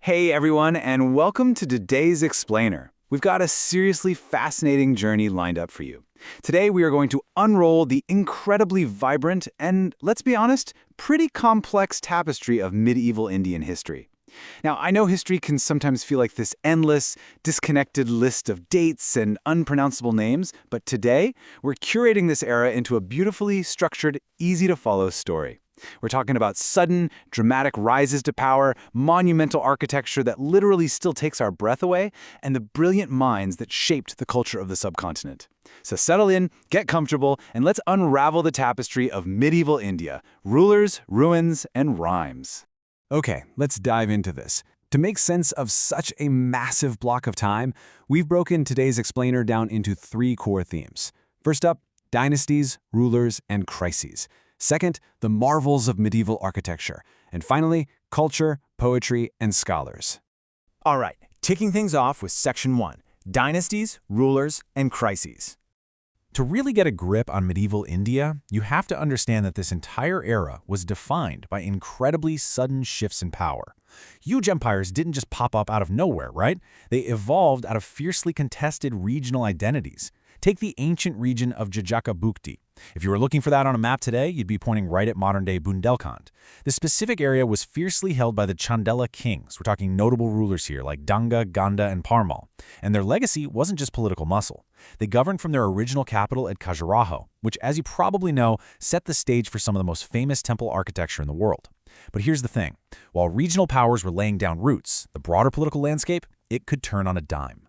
Hey everyone, and welcome to today's Explainer. We've got a seriously fascinating journey lined up for you. Today we are going to unroll the incredibly vibrant and, let's be honest, pretty complex tapestry of medieval Indian history. Now, I know history can sometimes feel like this endless, disconnected list of dates and unpronounceable names, but today we're curating this era into a beautifully structured, easy-to-follow story. We're talking about sudden, dramatic rises to power, monumental architecture that literally still takes our breath away, and the brilliant minds that shaped the culture of the subcontinent. So settle in, get comfortable, and let's unravel the tapestry of medieval India, rulers, ruins, and rhymes. Okay, let's dive into this. To make sense of such a massive block of time, we've broken today's explainer down into three core themes. First up, dynasties, rulers, and crises. Second, the marvels of medieval architecture. And finally, culture, poetry, and scholars. All right, ticking things off with Section 1, Dynasties, Rulers, and Crises. To really get a grip on medieval India, you have to understand that this entire era was defined by incredibly sudden shifts in power. Huge empires didn't just pop up out of nowhere, right? They evolved out of fiercely contested regional identities. Take the ancient region of Bukti. If you were looking for that on a map today, you'd be pointing right at modern-day Bundelkhand. This specific area was fiercely held by the Chandela kings. We're talking notable rulers here like Danga, Ganda, and Parmal. And their legacy wasn't just political muscle. They governed from their original capital at Khajuraho, which, as you probably know, set the stage for some of the most famous temple architecture in the world. But here's the thing. While regional powers were laying down roots, the broader political landscape, it could turn on a dime.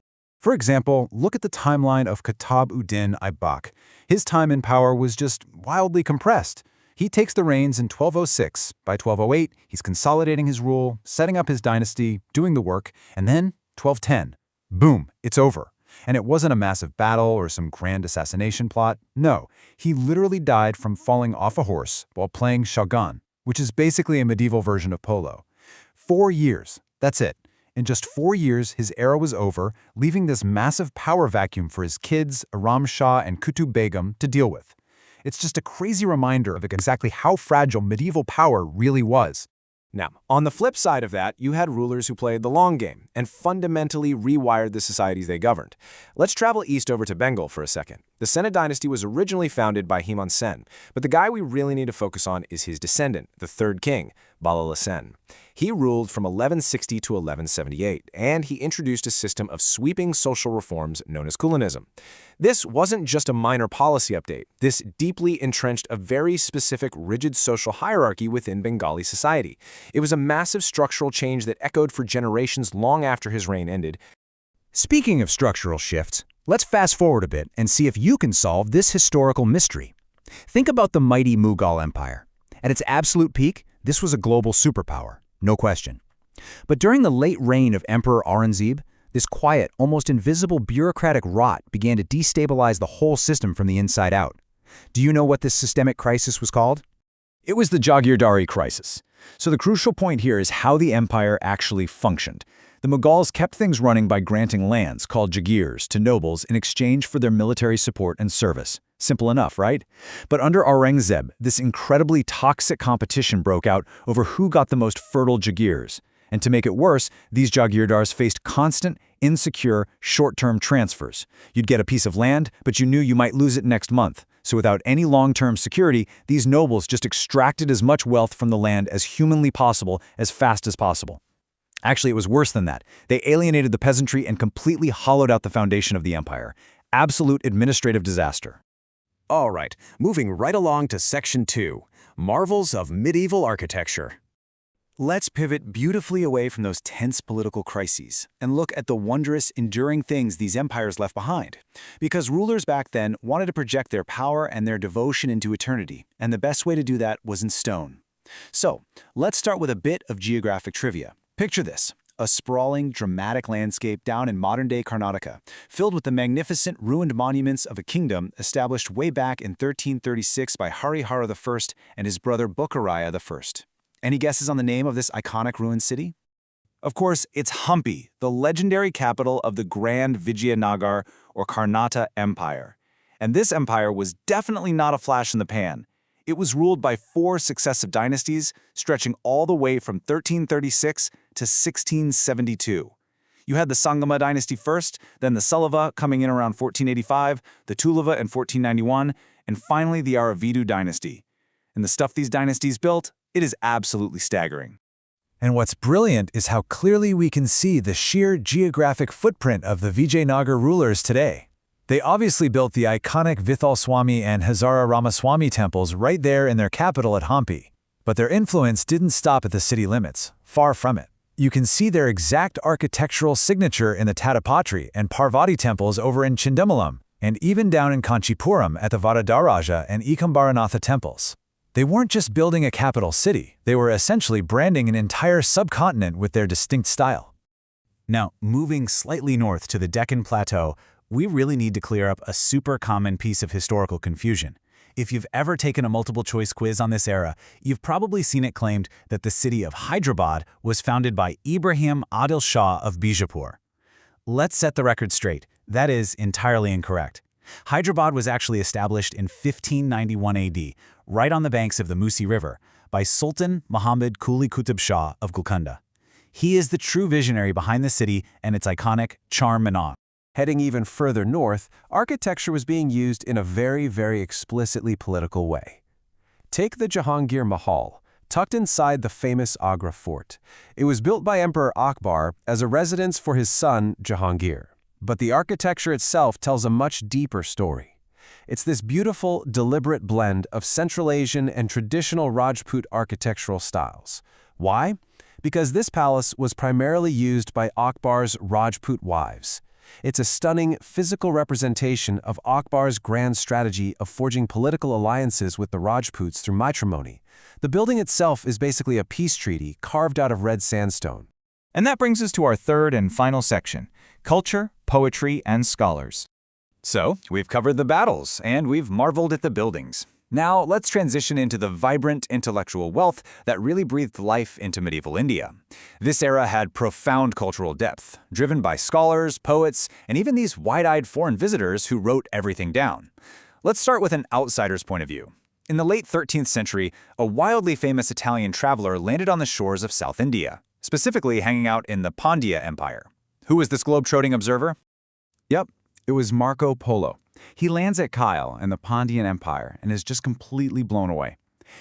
For example, look at the timeline of Kitab-ud-Din Aibak. His time in power was just wildly compressed. He takes the reins in 1206. By 1208, he's consolidating his rule, setting up his dynasty, doing the work, and then 1210. Boom, it's over. And it wasn't a massive battle or some grand assassination plot. No, he literally died from falling off a horse while playing Shogun, which is basically a medieval version of polo. 4 years, that's it. In just 4 years, his era was over, leaving this massive power vacuum for his kids, Aram Shah and Qutub Begum, to deal with. It's just a crazy reminder of exactly how fragile medieval power really was. Now, on the flip side of that, you had rulers who played the long game and fundamentally rewired the societies they governed. Let's travel east over to Bengal for a second. The Senate dynasty was originally founded by Himan Sen, but the guy we really need to focus on is his descendant, the third king, Balala Sen. He ruled from 1160 to 1178, and he introduced a system of sweeping social reforms known as Kulanism. This wasn't just a minor policy update. This deeply entrenched a very specific, rigid social hierarchy within Bengali society. It was a massive structural change that echoed for generations long after his reign ended. Speaking of structural shifts, let's fast forward a bit and see if you can solve this historical mystery. Think about the mighty Mughal Empire. At its absolute peak, this was a global superpower. No question. But during the late reign of Emperor Aurangzeb, this quiet, almost invisible bureaucratic rot began to destabilize the whole system from the inside out. Do you know what this systemic crisis was called? It was the Jagirdari crisis. So the crucial point here is how the empire actually functioned. The Mughals kept things running by granting lands, called jagirs, to nobles in exchange for their military support and service. Simple enough, right? But under Aurangzeb, this incredibly toxic competition broke out over who got the most fertile jagirs. And to make it worse, these jagirdars faced constant, insecure, short-term transfers. You'd get a piece of land, but you knew you might lose it next month. So without any long-term security, these nobles just extracted as much wealth from the land as humanly possible as fast as possible. Actually, it was worse than that. They alienated the peasantry and completely hollowed out the foundation of the empire. Absolute administrative disaster. All right, moving right along to Section 2, Marvels of Medieval Architecture. Let's pivot beautifully away from those tense political crises and look at the wondrous, enduring things these empires left behind. Because rulers back then wanted to project their power and their devotion into eternity, and the best way to do that was in stone. So, let's start with a bit of geographic trivia. Picture this. A sprawling, dramatic landscape down in modern-day Karnataka, filled with the magnificent ruined monuments of a kingdom established way back in 1336 by Harihara I and his brother Bukharaya I. Any guesses on the name of this iconic ruined city? Of course, it's Hampi, the legendary capital of the Grand Vijayanagara or Karnataka Empire. And this empire was definitely not a flash in the pan. It was ruled by 4 successive dynasties, stretching all the way from 1336 to 1672. You had the Sangama dynasty first, then the Sulava coming in around 1485, the Tulava in 1491, and finally the Aravidu dynasty. And the stuff these dynasties built, it is absolutely staggering. And what's brilliant is how clearly we can see the sheer geographic footprint of the Vijayanagara rulers today. They obviously built the iconic Vithalswamy and Hazara Ramaswamy temples right there in their capital at Hampi. But their influence didn't stop at the city limits, far from it. You can see their exact architectural signature in the Tadapatri and Parvati temples over in Chindamalam, and even down in Kanchipuram at the Vadadaraja and Ekambaranatha temples. They weren't just building a capital city, they were essentially branding an entire subcontinent with their distinct style. Now, moving slightly north to the Deccan Plateau, we really need to clear up a super common piece of historical confusion. If you've ever taken a multiple-choice quiz on this era, you've probably seen it claimed that the city of Hyderabad was founded by Ibrahim Adil Shah of Bijapur. Let's set the record straight. That is entirely incorrect. Hyderabad was actually established in 1591 AD, right on the banks of the Musi River, by Sultan Muhammad Quli Qutb Shah of Golconda. He is the true visionary behind the city and its iconic Char Minar. Heading even further north, architecture was being used in a very explicitly political way. Take the Jahangir Mahal, tucked inside the famous Agra fort. It was built by Emperor Akbar as a residence for his son, Jahangir. But the architecture itself tells a much deeper story. It's this beautiful, deliberate blend of Central Asian and traditional Rajput architectural styles. Why? Because this palace was primarily used by Akbar's Rajput wives. It's a stunning physical representation of Akbar's grand strategy of forging political alliances with the Rajputs through matrimony. The building itself is basically a peace treaty carved out of red sandstone. And that brings us to our third and final section, culture, poetry, and scholars. So, we've covered the battles, and we've marveled at the buildings. Now, let's transition into the vibrant intellectual wealth that really breathed life into medieval India. This era had profound cultural depth, driven by scholars, poets, and even these wide-eyed foreign visitors who wrote everything down. Let's start with an outsider's point of view. In the late 13th century, a wildly famous Italian traveler landed on the shores of South India, specifically hanging out in the Pandya Empire. Who was this globe-trotting observer? Yep, it was Marco Polo. He lands at Kyle in the Pandyan Empire and is just completely blown away.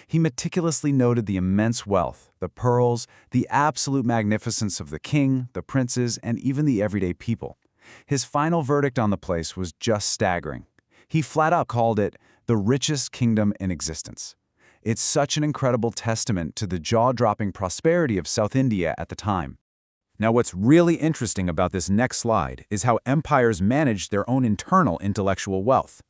He meticulously noted the immense wealth, the pearls, the absolute magnificence of the king, the princes, and even the everyday people. His final verdict on the place was just staggering. He flat out called it the richest kingdom in existence. It's such an incredible testament to the jaw-dropping prosperity of South India at the time. Now, what's really interesting about this next slide is how empires managed their own internal intellectual wealth.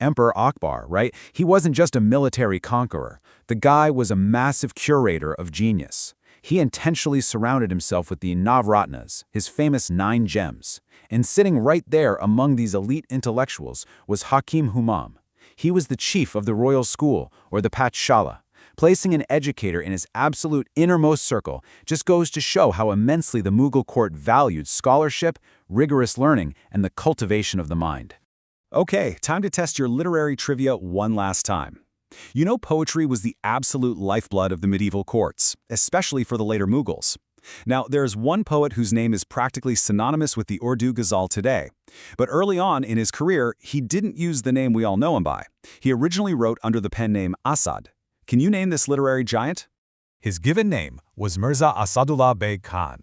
Emperor Akbar, right? He wasn't just a military conqueror. The guy was a massive curator of genius. He intentionally surrounded himself with the Navratnas, his famous 9 gems. And sitting right there among these elite intellectuals was Hakim Humam. He was the chief of the royal school, or the Pathshala. Placing an educator in his absolute innermost circle just goes to show how immensely the Mughal court valued scholarship, rigorous learning, and the cultivation of the mind. Okay, time to test your literary trivia one last time. You know poetry was the absolute lifeblood of the medieval courts, especially for the later Mughals. Now, there's one poet whose name is practically synonymous with the Urdu ghazal today. But early on in his career, he didn't use the name we all know him by. He originally wrote under the pen name Asad. Can you name this literary giant? His given name was Mirza Asadullah Beg Khan,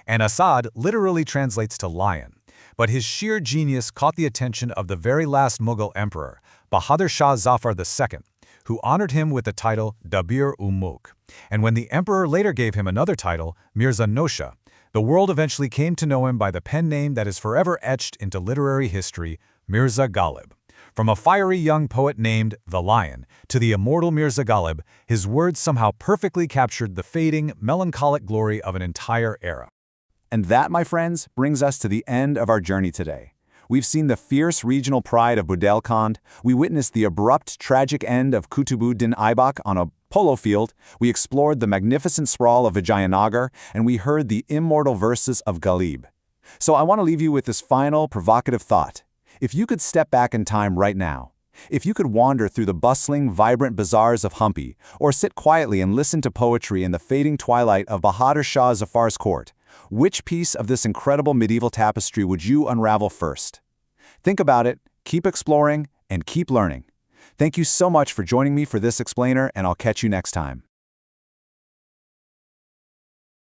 and Asad literally translates to lion. But his sheer genius caught the attention of the very last Mughal emperor, Bahadur Shah Zafar II, who honored him with the title Dabir-ul-Mulk. And when the emperor later gave him another title, Mirza Nosha, the world eventually came to know him by the pen name that is forever etched into literary history, Mirza Ghalib. From a fiery young poet named The Lion to the immortal Mirza Ghalib, his words somehow perfectly captured the fading, melancholic glory of an entire era. And that, my friends, brings us to the end of our journey today. We've seen the fierce regional pride of Budelkhand, we witnessed the abrupt, tragic end of Kutubuddin Aibak on a polo field, we explored the magnificent sprawl of Vijayanagara, and we heard the immortal verses of Ghalib. So I want to leave you with this final, provocative thought. If you could step back in time right now, If you could wander through the bustling, vibrant bazaars of Hampi, or sit quietly and listen to poetry in the fading twilight of Bahadur Shah Zafar's court, which piece of this incredible medieval tapestry would you unravel first? Think about it, keep exploring, and keep learning. Thank you so much for joining me for this explainer, and I'll catch you next time.